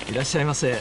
いらっしゃいませ。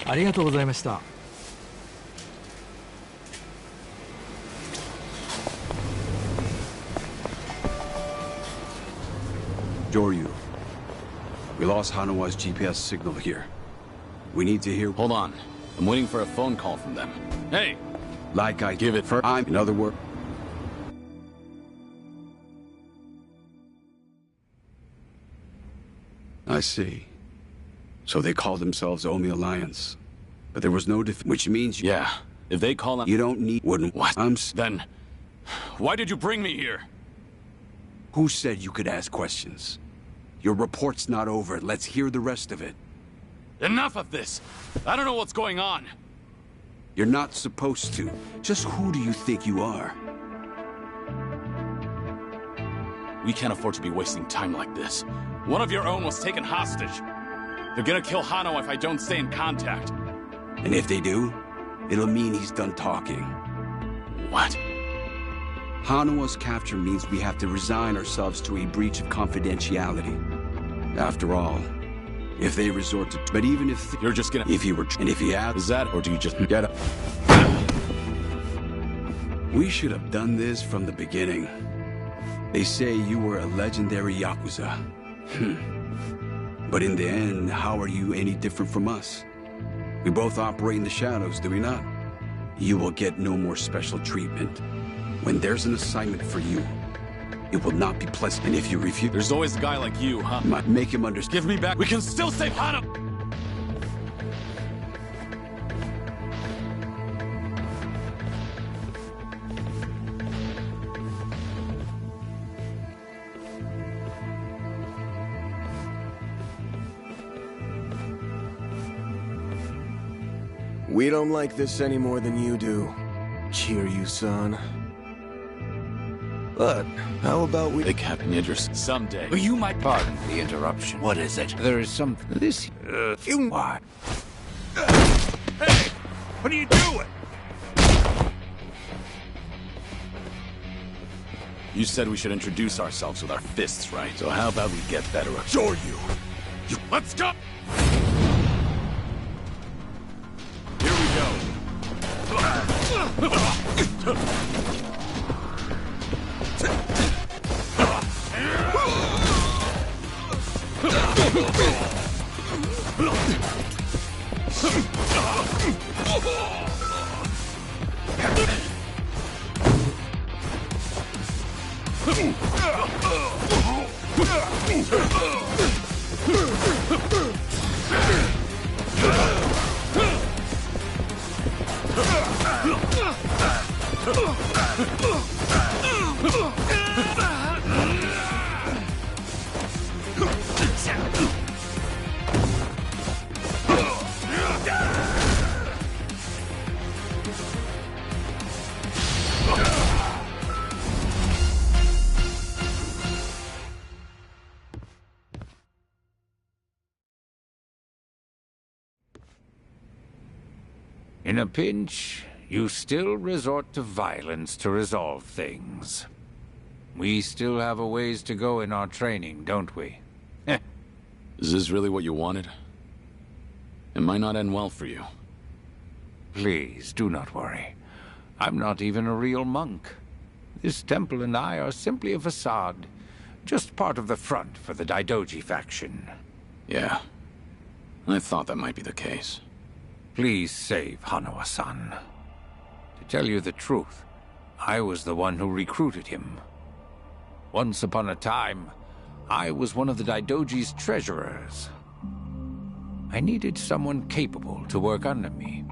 ありがとうございました。Joryu, we lost Hanawa's GPS signal here. We need to hear. Hold on. I'm waiting for a phone call from them. Hey! Like I give it for. In other words. I see. So they call themselves Omi Alliance. But there was no which means yeah. If they call them. You don't need. Wouldn't. What? Then. Why did you bring me here? Who said you could ask questions? Your report's not over. Let's hear the rest of it. Enough of this! I don't know what's going on. You're not supposed to. Just who do you think you are? We can't afford to be wasting time like this. One of your own was taken hostage. They're gonna kill Hano if I don't stay in contact. And if they do, it'll mean he's done talking. What? Hanawa's capture means we have to resign ourselves to a breach of confidentiality. After all, if they resort to... But even if... You're just gonna... If he were... And if he had... Is that... Or do you just... Get up. We should have done this from the beginning. They say you were a legendary Yakuza. But in the end, how are you any different from us? We both operate in the shadows, do we not? You will get no more special treatment. When there's an assignment for you, it will not be pleasant. And if you refuse... There's always a guy like you, huh? Make him understand. Give me back. We can still save Hana! We don't like this any more than you do. Kiryu-san. But, how about we... They can't ninjas someday. Well, you might pardon the interruption. What is it? There is something... This... you... What? Hey! What are you doing? You said we should introduce ourselves with our fists, right? So how about we get better at... Joryu! You... Let's go! Here we go. In a pinch, you still resort to violence to resolve things. We still have a ways to go in our training, don't we? Is this really what you wanted? It might not end well for you. Please, do not worry. I'm not even a real monk. This temple and I are simply a facade. Just part of the front for the Daidoji faction. Yeah. I thought that might be the case. Please save Hanawa-san. To tell you the truth, I was the one who recruited him. Once upon a time, I was one of the Daidoji's treasurers. I needed someone capable to work under me,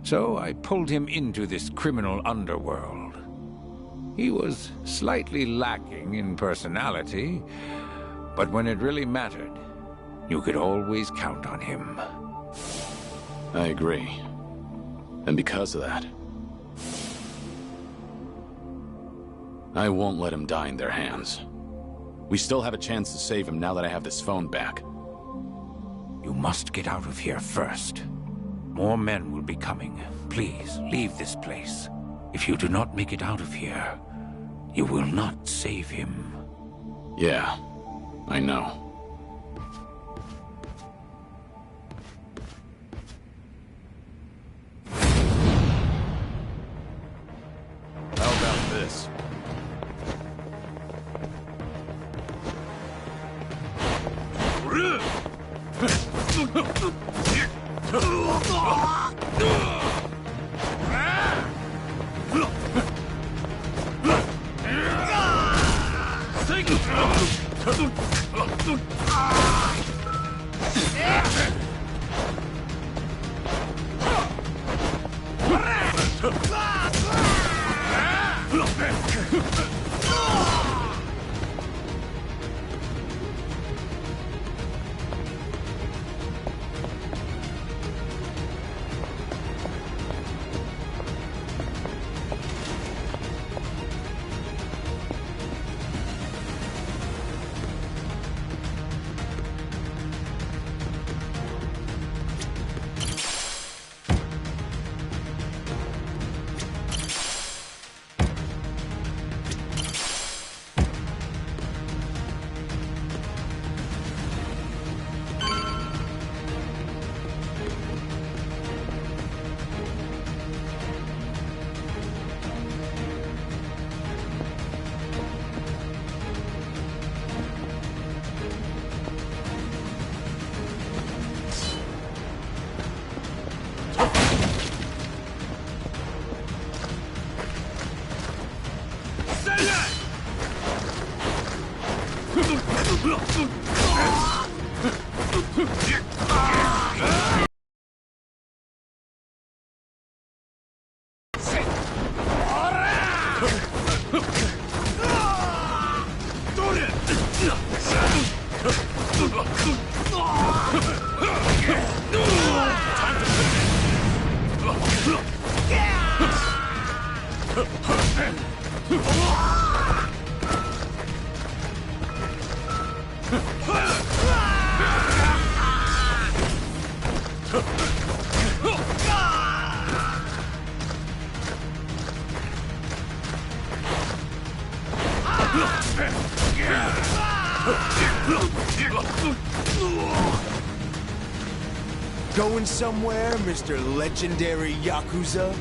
so I pulled him into this criminal underworld. He was slightly lacking in personality, but when it really mattered, you could always count on him. I agree. And because of that, I won't let him die in their hands. We still have a chance to save him now that I have this phone back. You must get out of here first. More men will be coming. Please, leave this place. If you do not make it out of here, you will not save him. Yeah, I know. How about this? Going somewhere, Mr. Legendary Yakuza?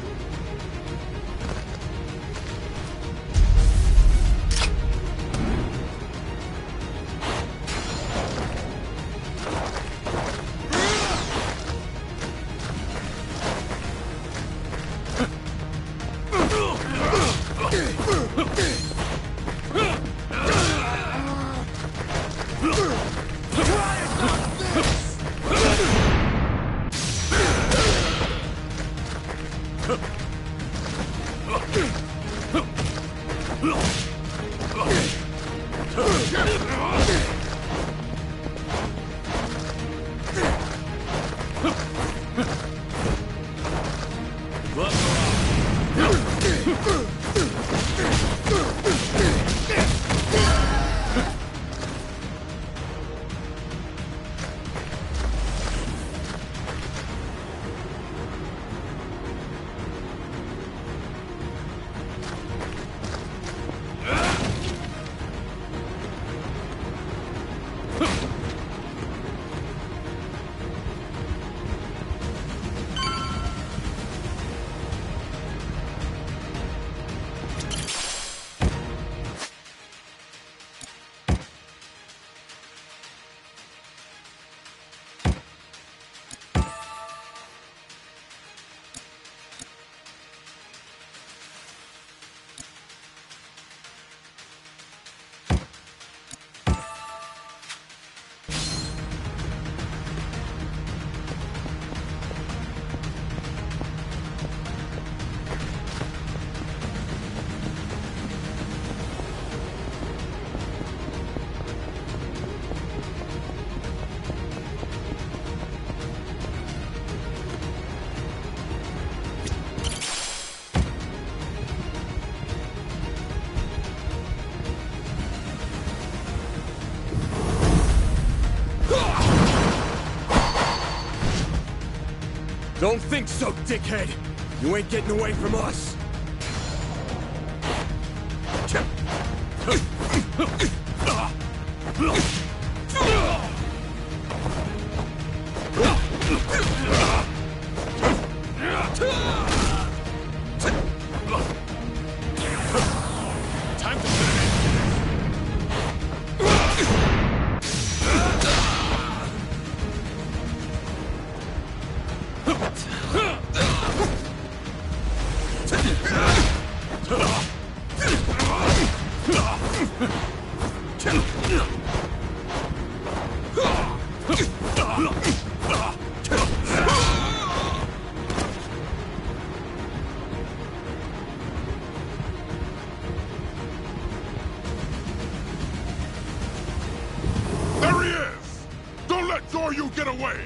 Don't think so, dickhead! You ain't getting away from us! Time to finish. There he is! Don't let Zoryu get away!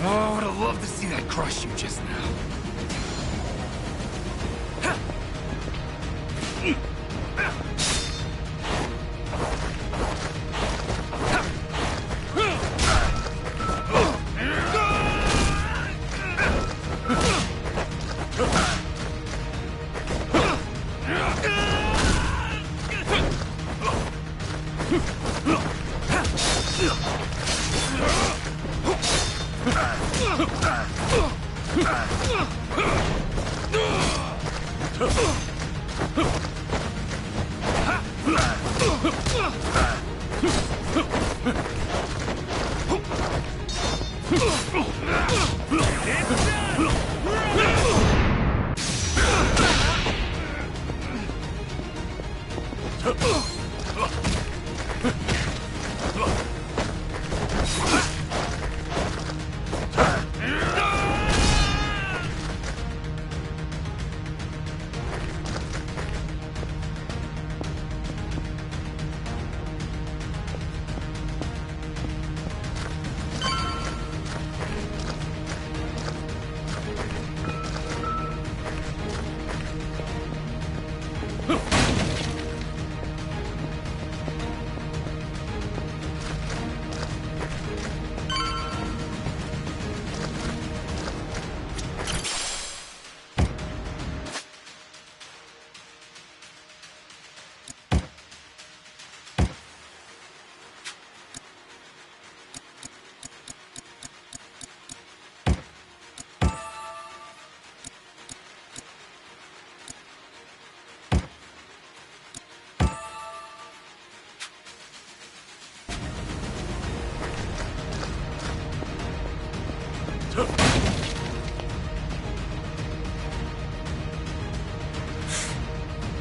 Oh, I would have loved to see that crush you just now.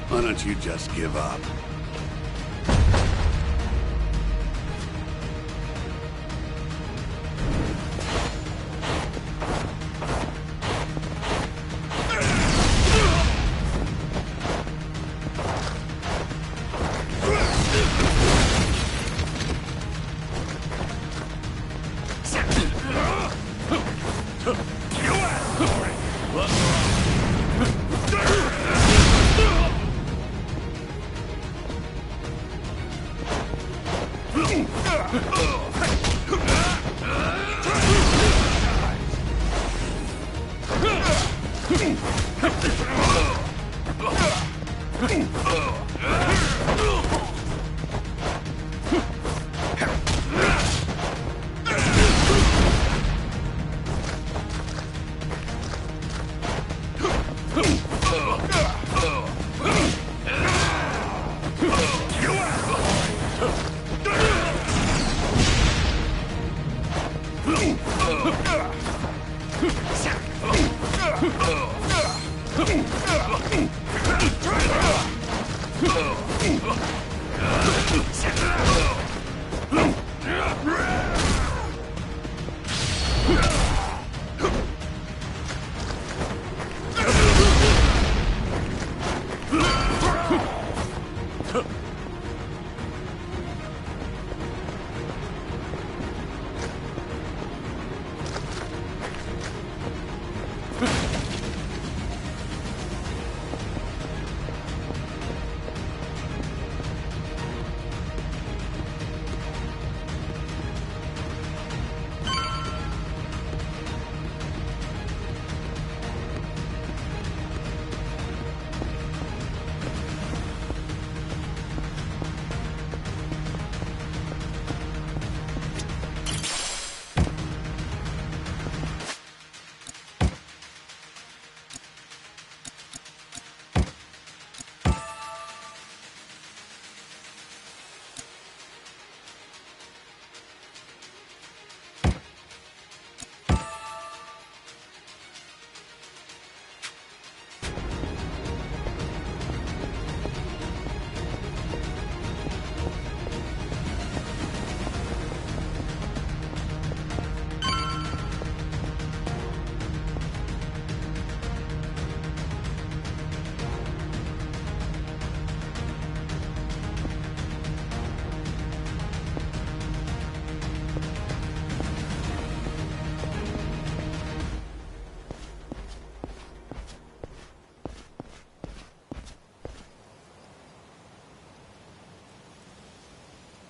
Why don't you just give up?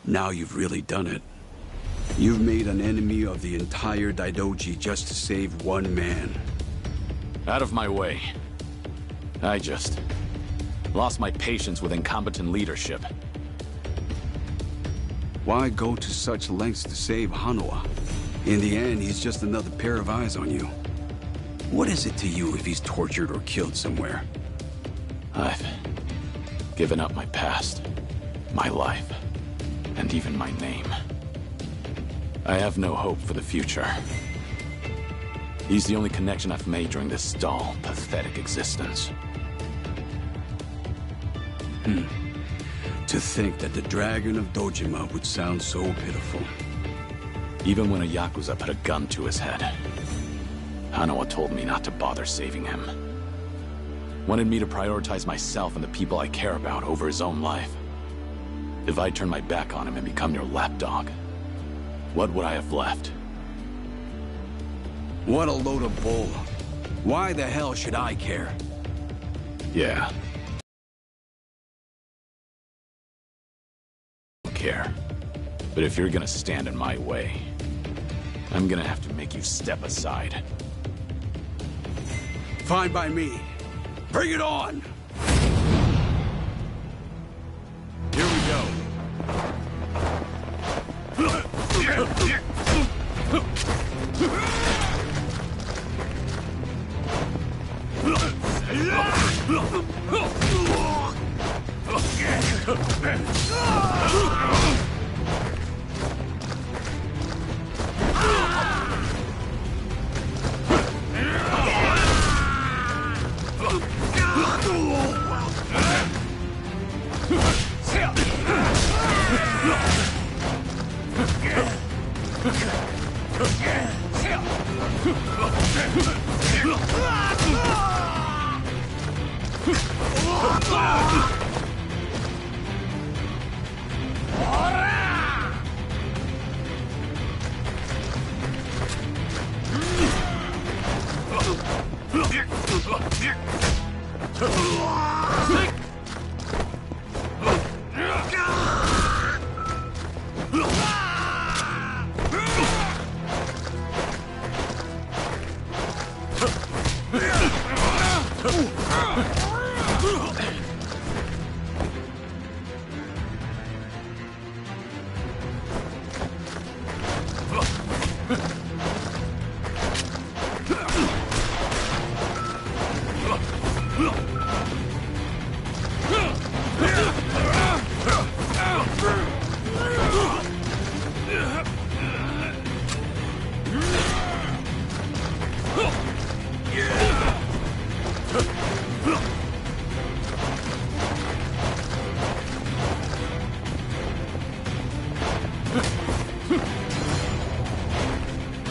Now you've really done it. You've made an enemy of the entire Daidoji just to save one man. Out of my way. I just lost my patience with incompetent leadership. Why go to such lengths to save Hanoa? In the end, he's just another pair of eyes on you. What is it to you if he's tortured or killed somewhere? I've given up my past, my life, and even my name. I have no hope for the future. He's the only connection I've made during this dull, pathetic existence. To think that the Dragon of Dojima would sound so pitiful. Even when a Yakuza put a gun to his head, Hanoa told me not to bother saving him. Wanted me to prioritize myself and the people I care about over his own life. If I turn my back on him and become your lapdog, what would I have left? What a load of bull. Why the hell should I care? Yeah. I don't care. But if you're gonna stand in my way, I'm gonna have to make you step aside. Fine by me. Bring it on! Here we go.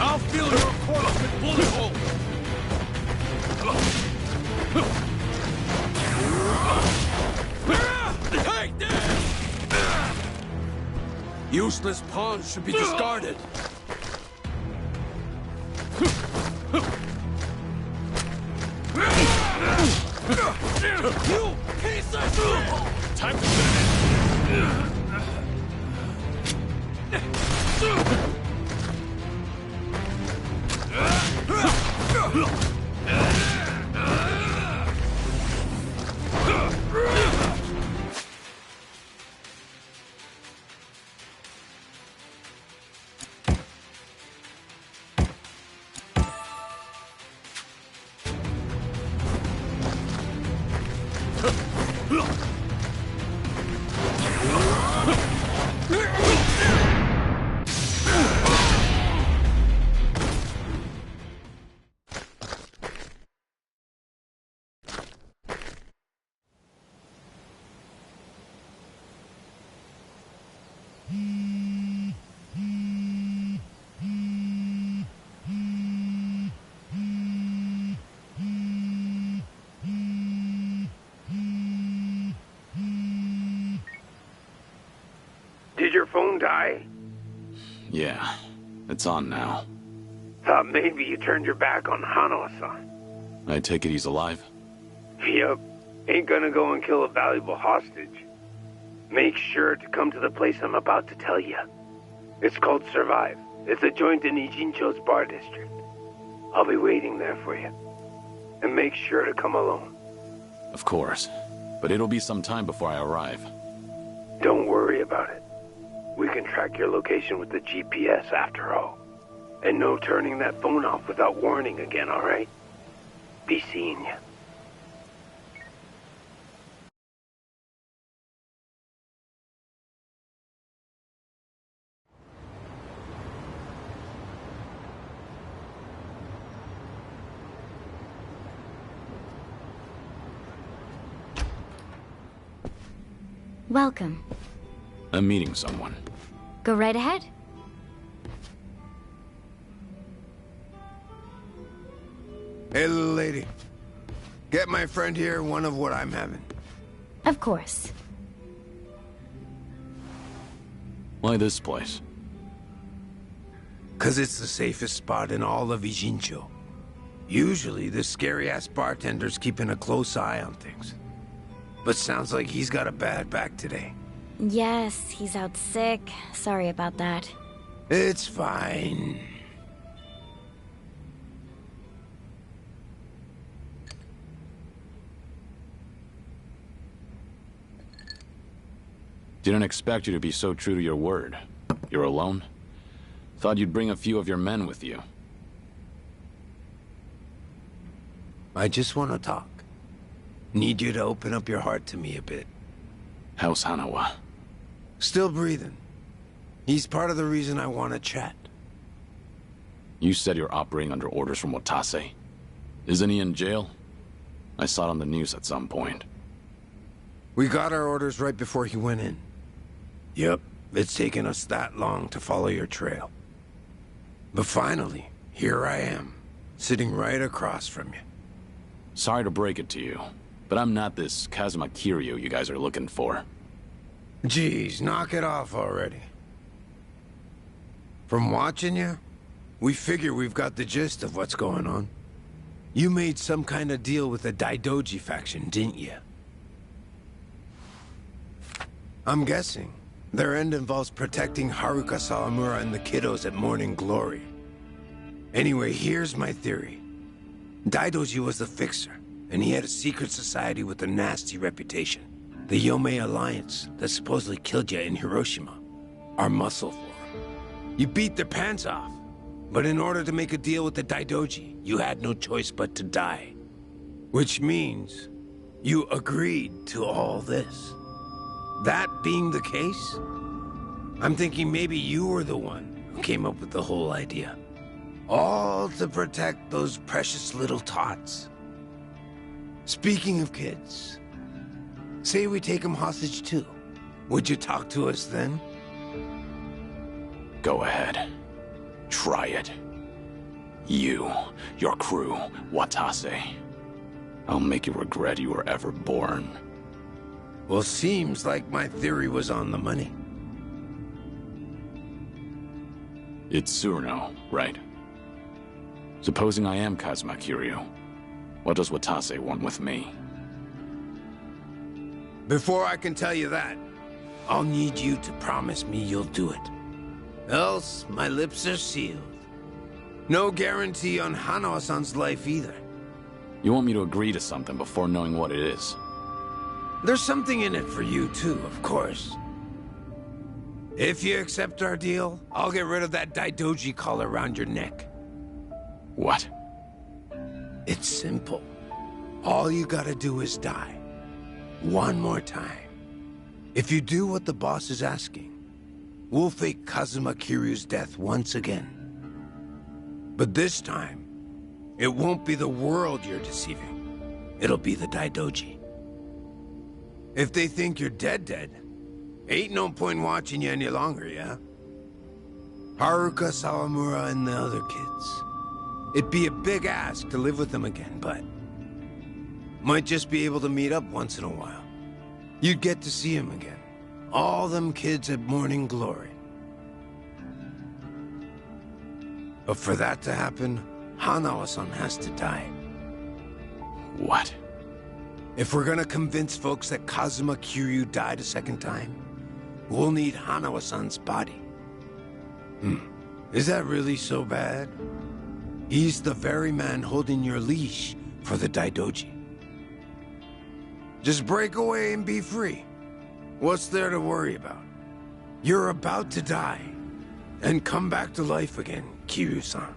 I'll fill your corpse with bullet holes! Take this! Useless pawns should be discarded. You piece of... Time to finish! Did your phone die? Yeah, it's on now. Thought maybe you turned your back on Hanawa-san. I take it he's alive? Yep. Ain't gonna go and kill a valuable hostage. Make sure to come to the place I'm about to tell you. It's called Survive. It's a joint in Ijincho's bar district. I'll be waiting there for you. And make sure to come alone. Of course. But it'll be some time before I arrive. Don't worry about it. We can track your location with the GPS after all. And no turning that phone off without warning again, alright? Be seeing you. Welcome. I'm meeting someone. Go right ahead. Hey, little lady. Get my friend here one of what I'm having. Of course. Why this place? 'Cause it's the safest spot in all of Ijincho. Usually, the scary-ass bartender's keeping a close eye on things. But sounds like he's got a bad back today. Yes, he's out sick. Sorry about that. It's fine. Didn't expect you to be so true to your word. You're alone? Thought you'd bring a few of your men with you. I just want to talk. Need you to open up your heart to me a bit. How's Hanawa? Still breathing. He's part of the reason I want to chat. You said you're operating under orders from Watase. Isn't he in jail? I saw it on the news at some point. We got our orders right before he went in. Yep, it's taken us that long to follow your trail. But finally, here I am, sitting right across from you. Sorry to break it to you, but I'm not this Kazuma Kiryu you guys are looking for. Geez, knock it off already. From watching you, we figure we've got the gist of what's going on. You made some kind of deal with the Daidoji faction, didn't you? I'm guessing their end involves protecting Haruka Sawamura and the kiddos at Morning Glory. Anyway, here's my theory. Daidoji was the fixer, and he had a secret society with a nasty reputation. The Yomei Alliance that supposedly killed you in Hiroshima. Our muscle for him. You beat their pants off, but in order to make a deal with the Daidoji, you had no choice but to die. Which means you agreed to all this. That being the case, I'm thinking maybe you were the one who came up with the whole idea. All to protect those precious little tots. Speaking of kids, say we take them hostage too. Would you talk to us then? Go ahead. Try it. You, your crew, Watase. I'll make you regret you were ever born. Well, seems like my theory was on the money. It's Surno, right? Supposing I am Kazuma Kiryu, what does Watase want with me? Before I can tell you that, I'll need you to promise me you'll do it. Else, my lips are sealed. No guarantee on Hanawa-san's life either. You want me to agree to something before knowing what it is? There's something in it for you too, of course. If you accept our deal, I'll get rid of that Daidoji collar around your neck. What? It's simple. All you gotta do is die. One more time. If you do what the boss is asking, we'll fake Kazuma Kiryu's death once again. But this time, it won't be the world you're deceiving. It'll be the Daidoji. If they think you're dead, ain't no point watching you any longer, yeah? Haruka, Sawamura, and the other kids. It'd be a big ask to live with them again, but might just be able to meet up once in a while. You'd get to see him again. All them kids at Morning Glory. But for that to happen, Hanawa-san has to die. What? If we're gonna convince folks that Kazuma Kiryu died a second time, we'll need Hanawa-san's body. Is that really so bad? He's the very man holding your leash for the Daidoji. Just break away and be free. What's there to worry about? You're about to die, and come back to life again, Kiryu-san.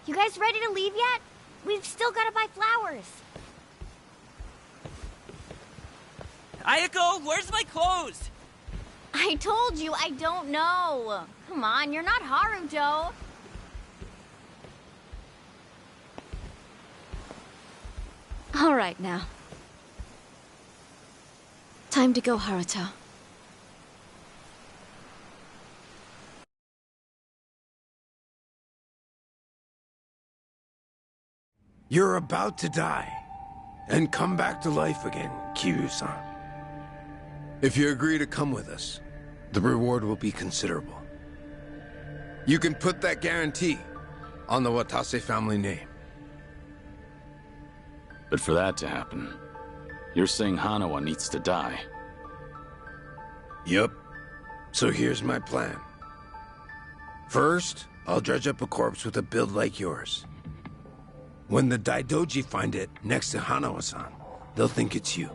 You guys ready to leave yet? We've still gotta buy flowers. Ayako, where's my clothes? I told you, I don't know. Come on, you're not Haruto. All right now. Time to go, Haruto. You're about to die, and come back to life again, Kiryu-san. If you agree to come with us, the reward will be considerable. You can put that guarantee on the Watase family name. But for that to happen, You're saying Hanawa needs to die. Yup. So here's my plan. First, I'll dredge up a corpse with a build like yours. When the Daidoji find it next to Hanawa-san, they'll think it's you.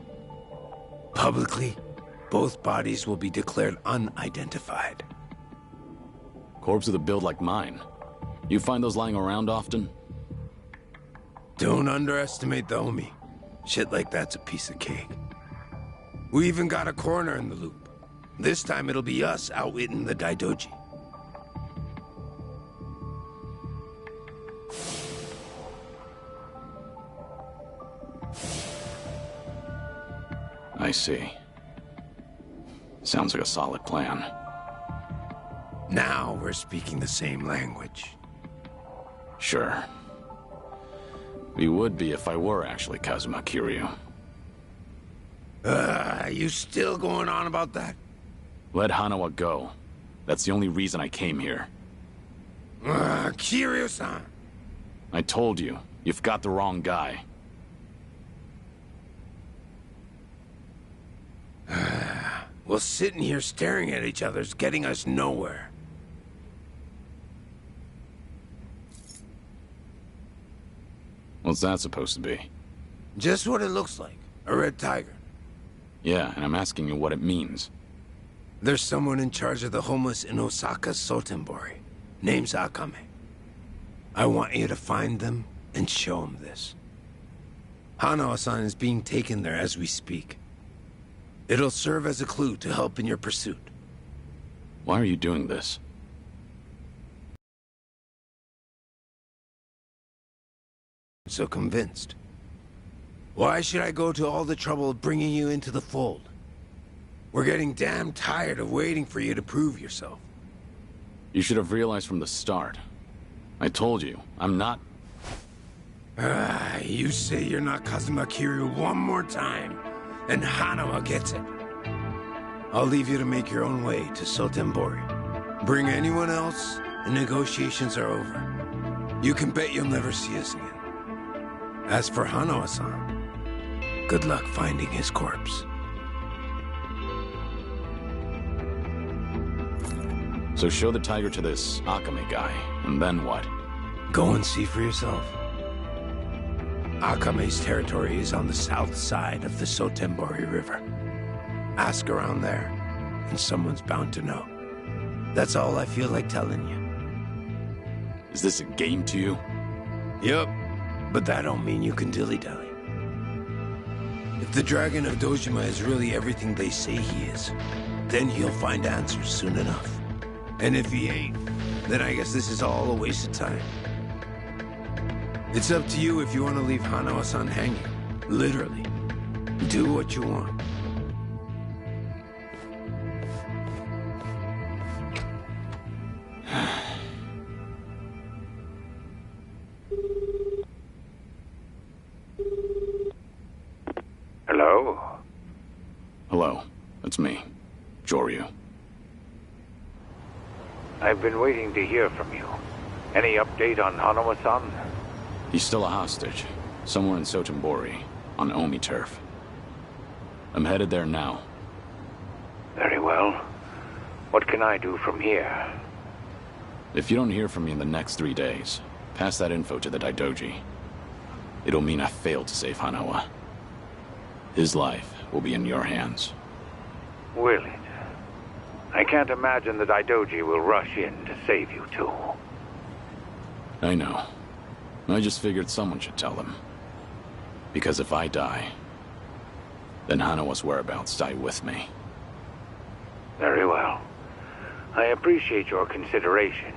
Publicly, both bodies will be declared unidentified. Corpse with a build like mine. You find those lying around often? Don't underestimate the Omi. Shit like that's a piece of cake. We even got a coroner in the loop. This time it'll be us outwitting the Daidoji. I see. Sounds like a solid plan. Now we're speaking the same language. Sure. We would be if I were actually Kazuma Kiryu. You still going on about that? Let Hanawa go. That's the only reason I came here. Kiryu-san! I told you, you've got the wrong guy. Well, sitting here staring at each other's getting us nowhere. What's that supposed to be? Just what it looks like. A red tiger. Yeah, and I'm asking you what it means. There's someone in charge of the homeless in Osaka's Sotenbori. Name's Akame. I want you to find them and show them this. Hanawa-san is being taken there as we speak. It'll serve as a clue to help in your pursuit. Why are you doing this? So convinced. Why should I go to all the trouble of bringing you into the fold? We're getting damn tired of waiting for you to prove yourself. You should have realized from the start. I told you, I'm not... You say you're not Kazuma Kiryu one more time, and Hanawa gets it. I'll leave you to make your own way to Sotenbori. Bring anyone else, and negotiations are over. You can bet you'll never see us again. As for Hanawa-san, good luck finding his corpse. So show the tiger to this Akame guy, and then what? Go and see for yourself. Akame's territory is on the south side of the Sotenbori River. Ask around there, and someone's bound to know. That's all I feel like telling you. Is this a game to you? Yup, but that don't mean you can dilly-dally. If the Dragon of Dojima is really everything they say he is, then he'll find answers soon enough. And if he ain't, then I guess this is all a waste of time. It's up to you if you want to leave Hanawa-san hanging. Literally. Do what you want. Hello? Hello, it's me, Joryu. I've been waiting to hear from you. Any update on Hanawa-san? He's still a hostage, somewhere in Sotenbori, on Omi turf. I'm headed there now. Very well. What can I do from here? If you don't hear from me in the next 3 days, pass that info to the Daidoji. It'll mean I failed to save Hanawa. His life will be in your hands. Will it? I can't imagine the Daidoji will rush in to save you two. I know. I just figured someone should tell them. Because if I die, then Hanawa's whereabouts die with me. Very well. I appreciate your consideration.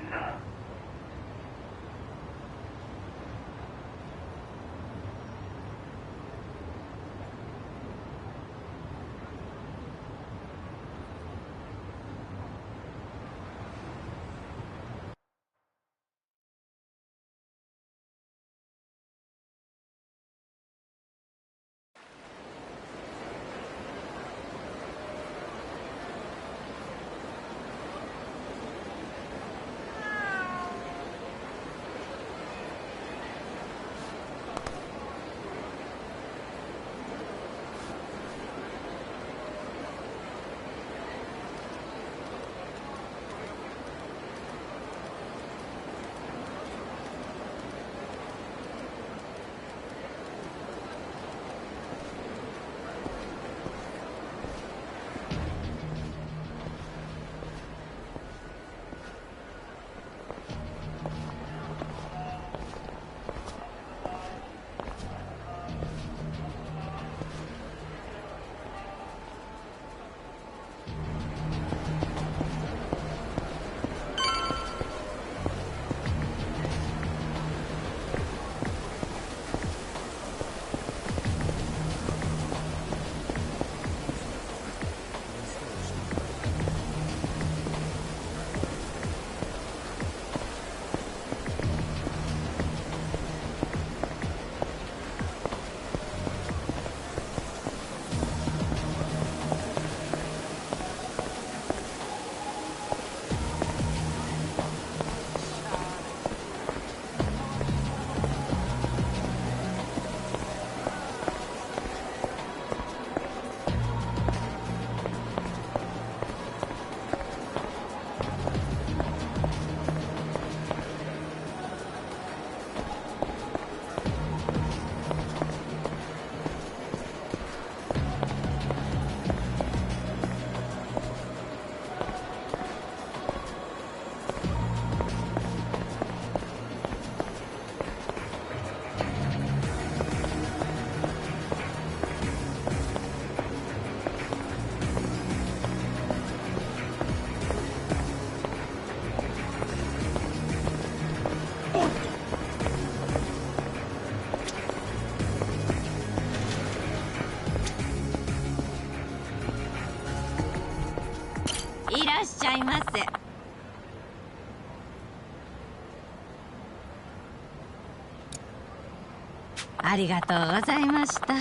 いらっしゃいませ。ありがとうございました。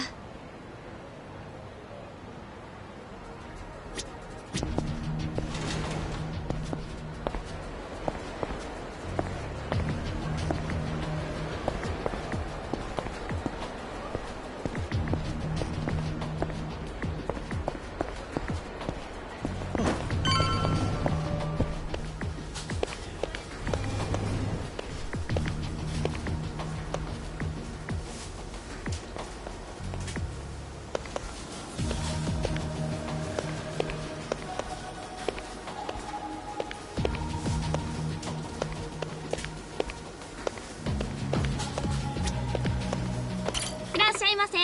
いらっしゃいませ。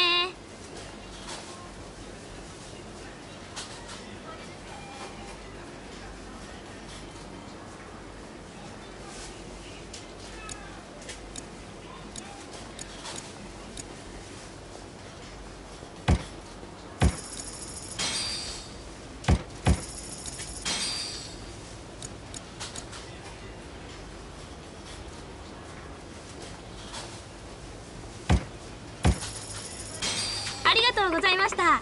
ありがとうございました。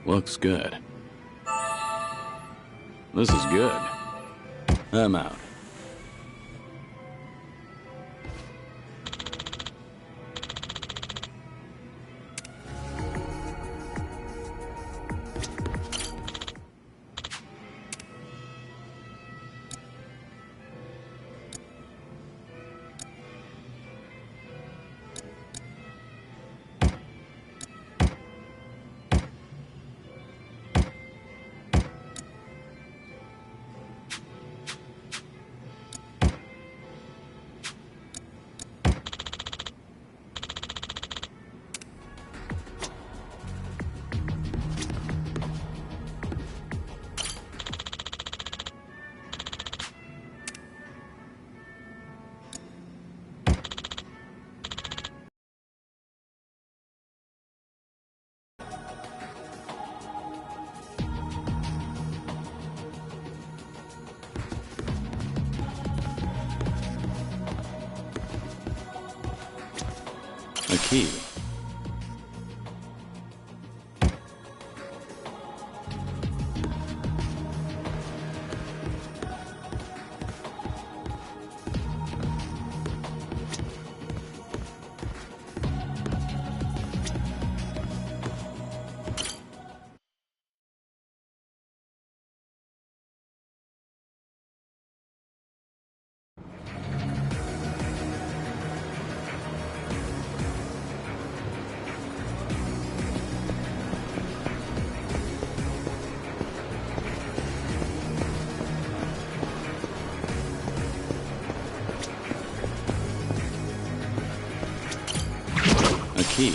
Looks good. This is good. I'm out. A key. A key.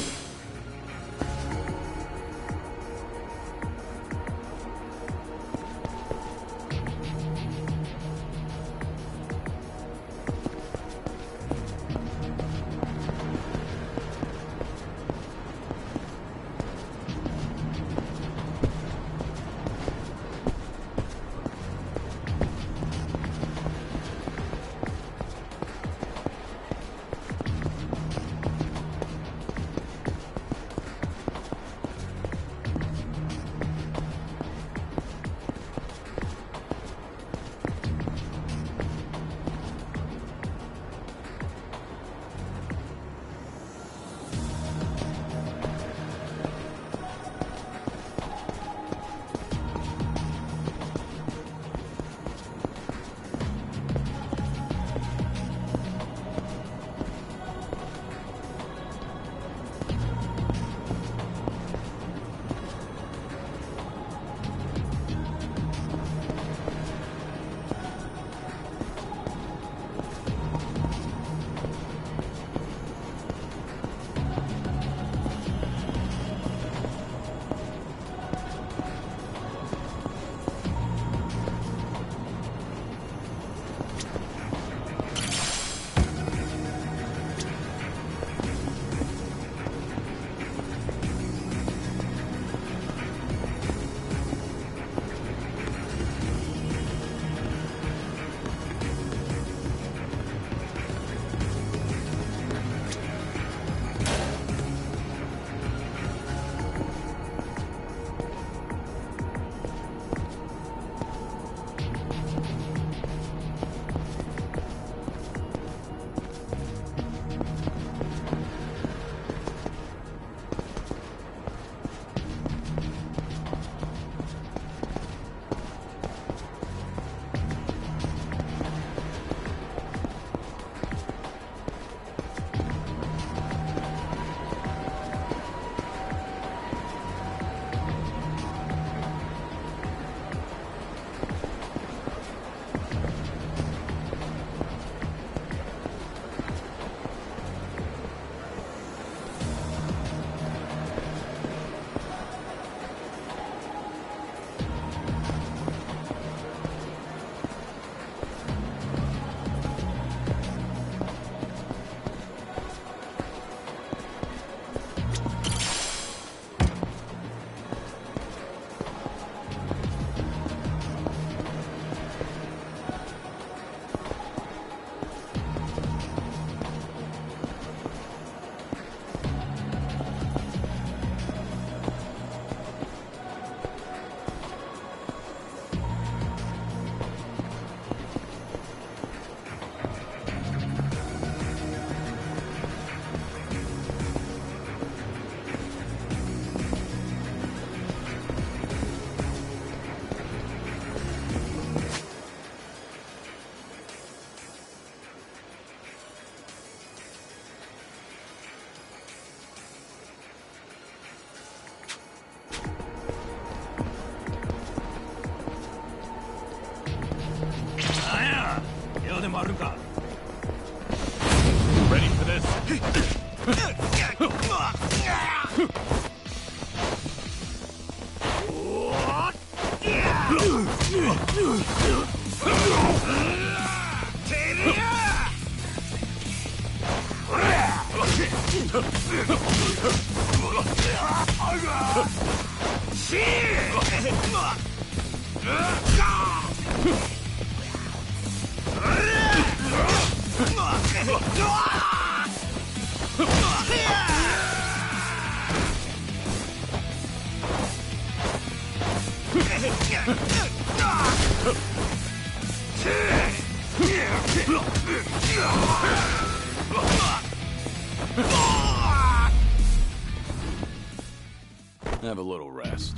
Have a little rest.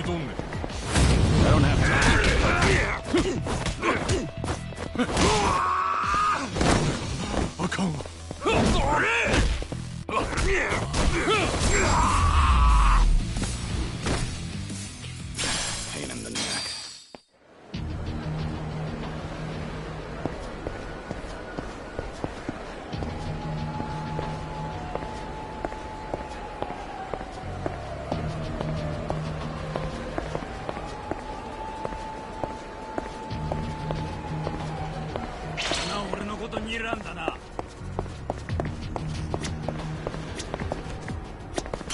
I don't have pain in the neck.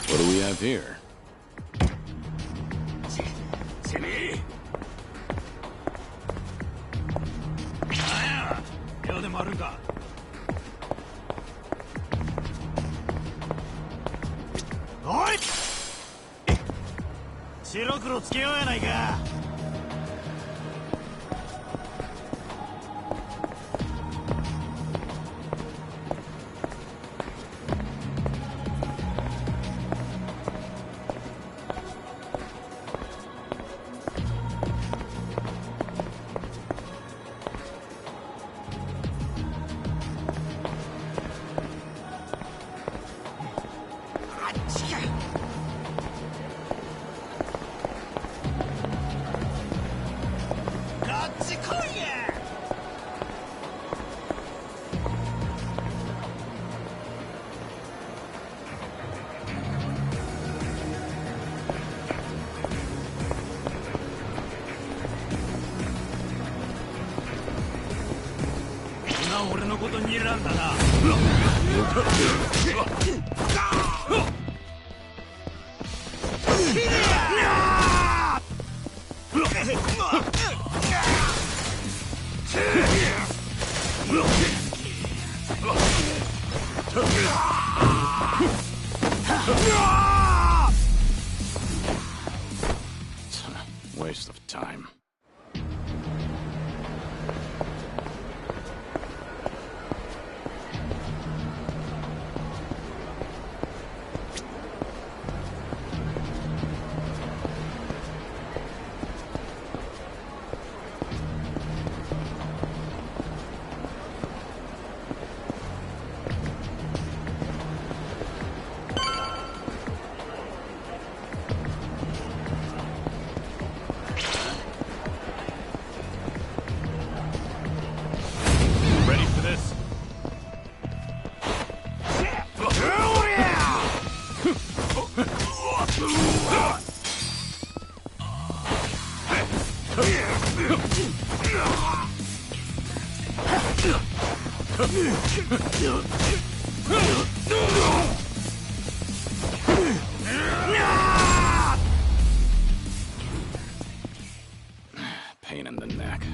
What do we have here? Waste of time. Ready for this? Pain in the neck.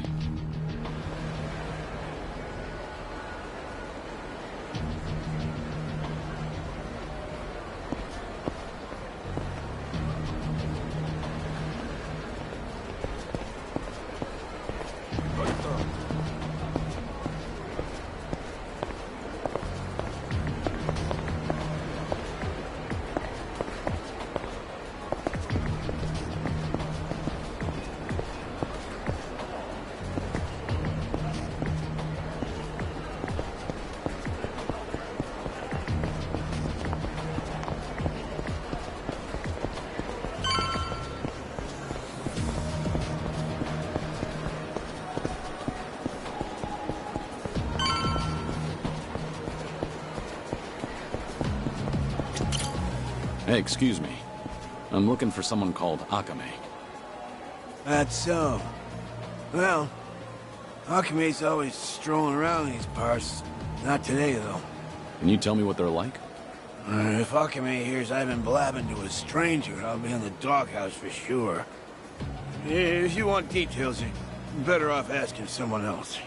Hey, excuse me. I'm looking for someone called Akame. That's so. Well, Akame's always strolling around these parts. Not today, though. Can you tell me what they're like? If Akame hears I've been blabbing to a stranger, I'll be in the doghouse for sure. If you want details, you're better off asking someone else.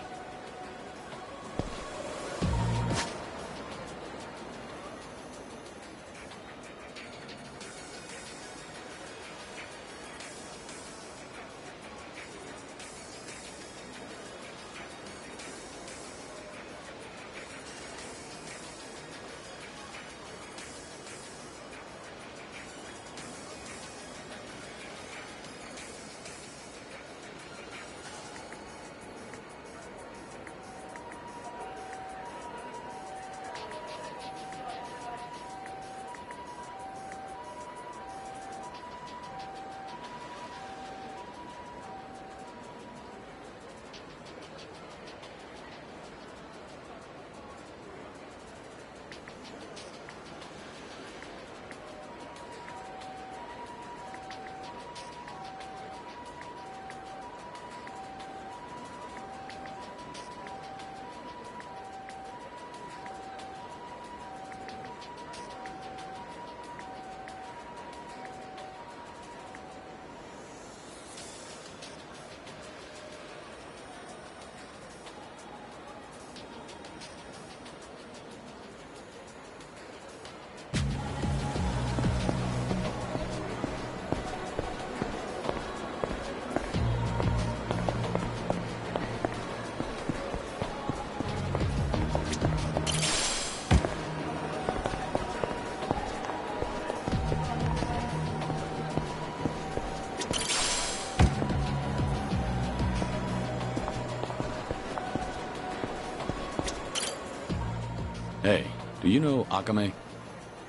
Hey, do you know Akame?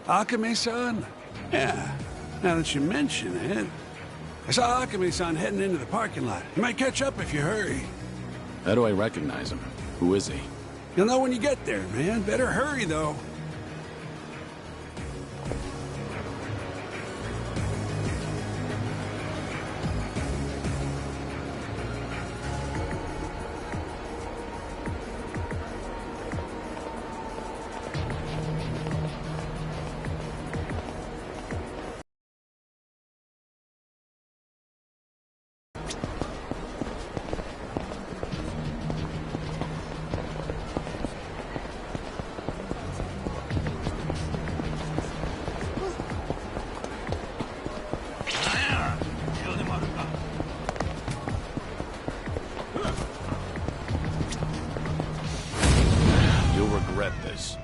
Akame-san? Yeah, now that you mention it. I saw Akame-san heading into the parking lot. You might catch up if you hurry. How do I recognize him? Who is he? You'll know when you get there, man. Better hurry, though. You'll regret this.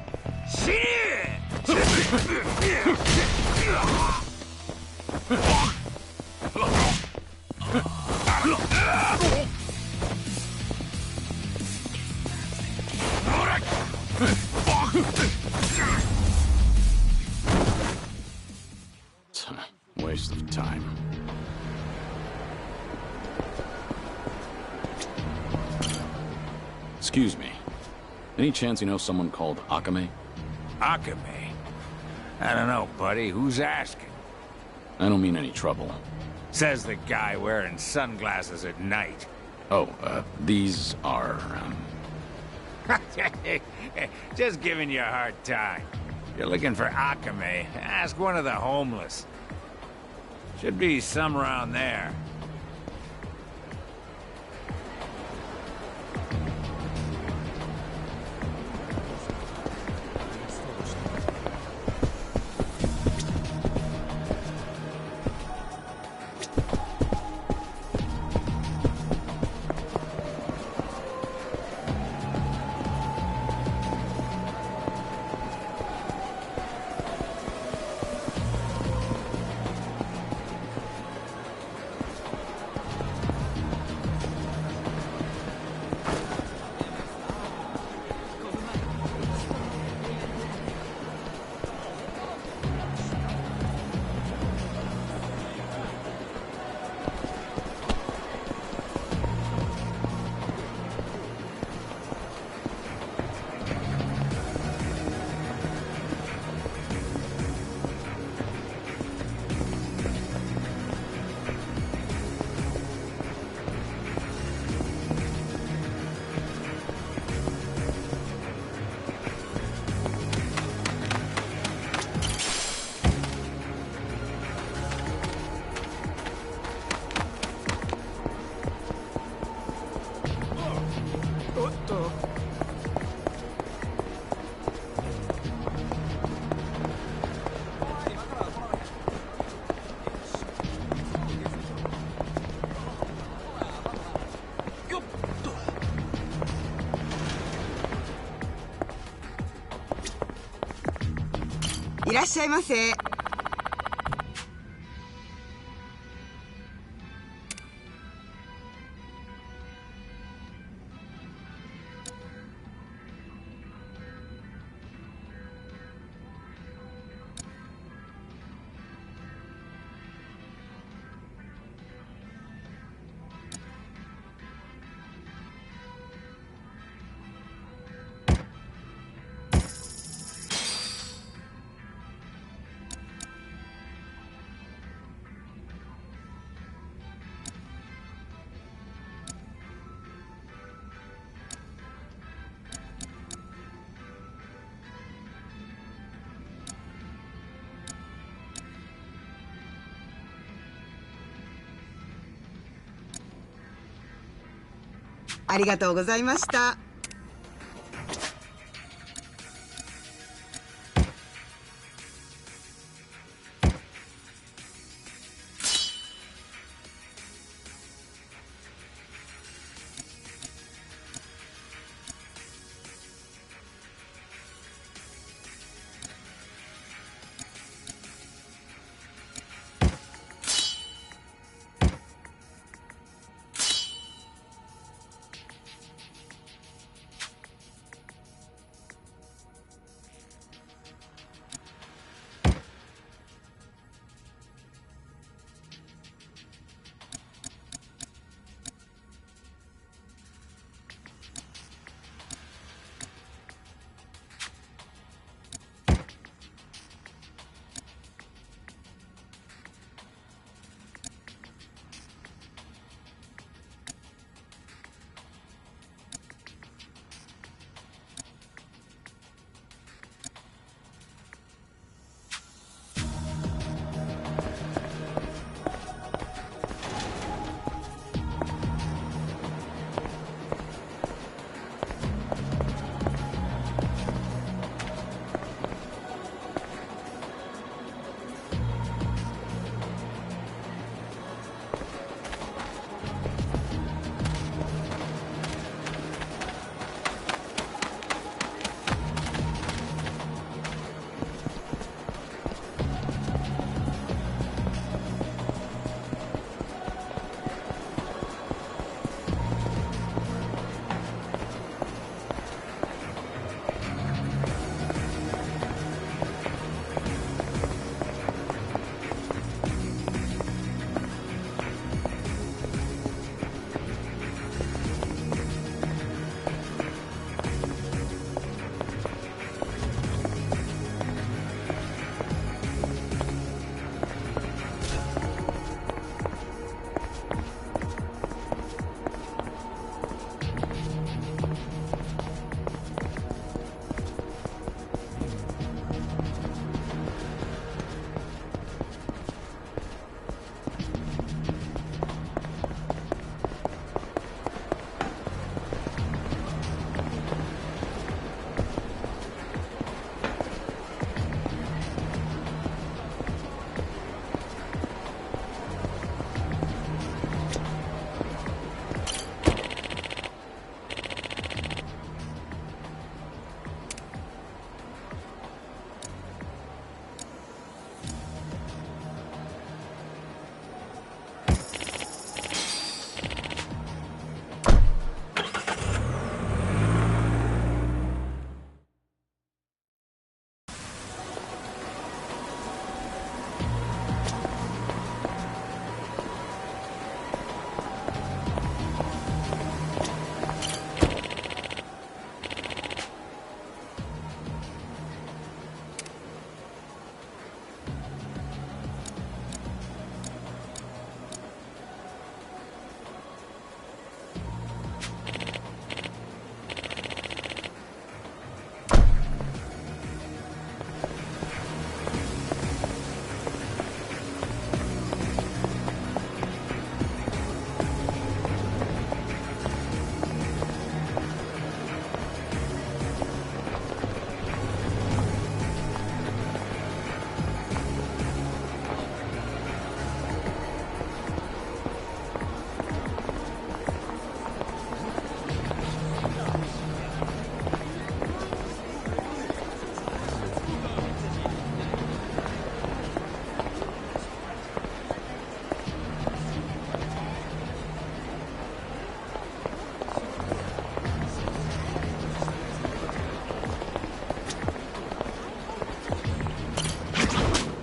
Waste of time. Excuse me. Any chance you know someone called Akame? Akame? I don't know, buddy. Who's asking? I don't mean any trouble. Says the guy wearing sunglasses at night. Oh, these are, Just giving you a hard time. You're looking for Akame. Ask one of the homeless. Should be some around there. いらっしゃいませ。ありがとうございました。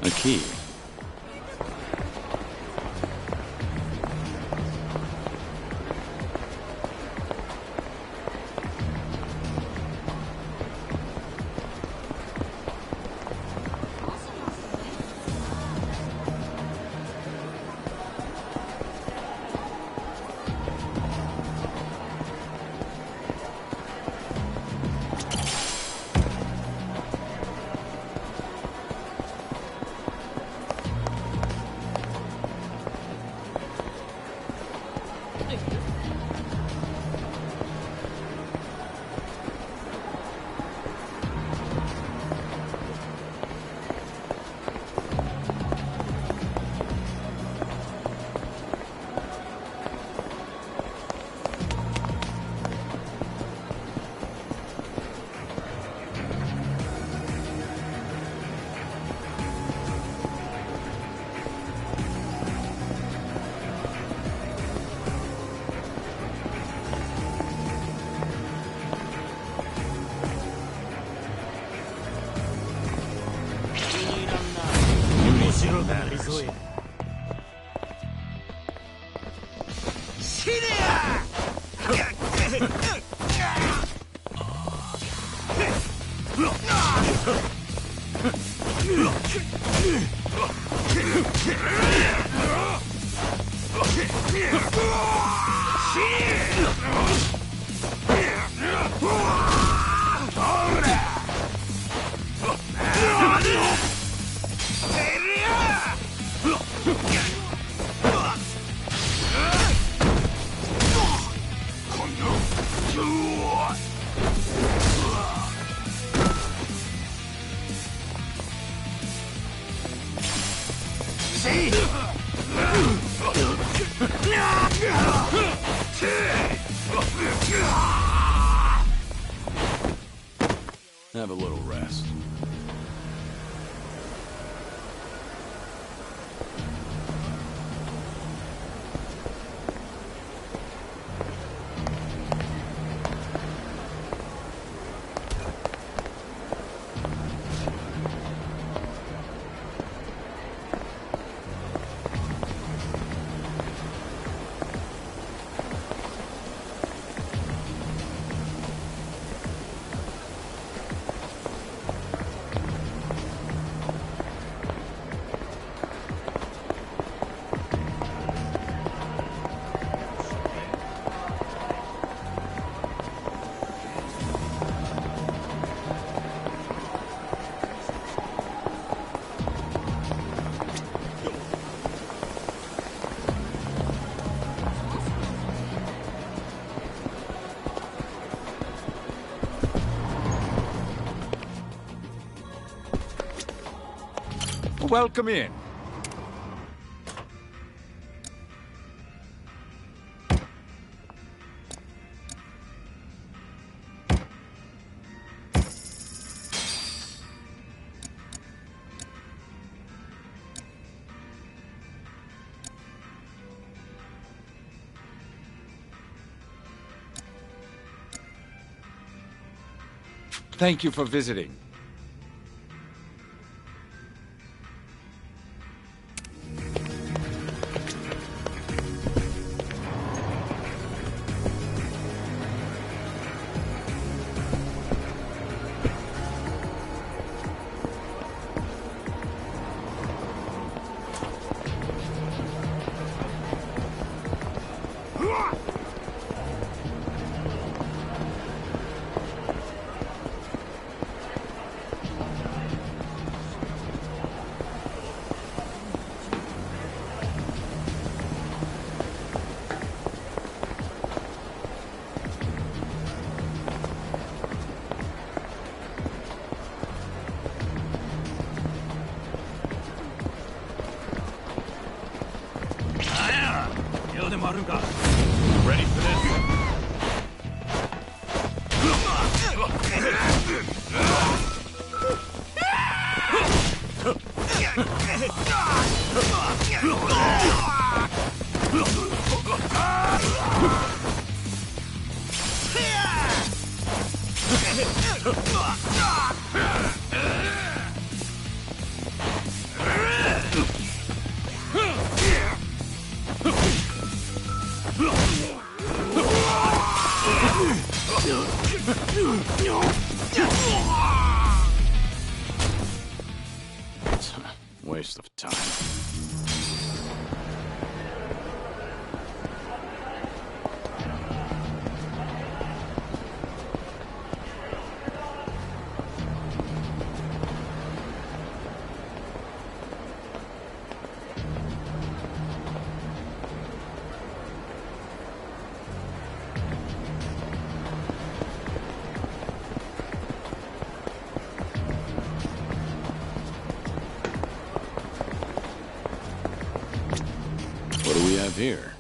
A key. Have a little rest. Welcome in. Thank you for visiting. Ready for this? waste of time. What do we have here?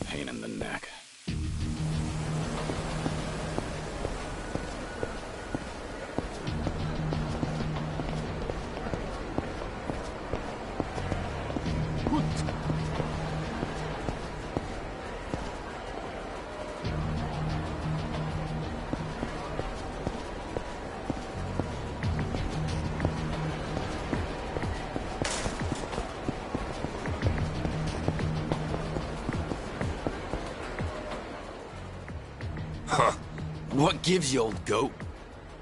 Pain in the neck. Huh. What gives you, old goat?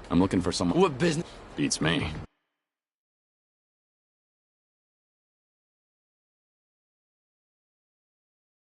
I'm looking for someone. What business? Beats me.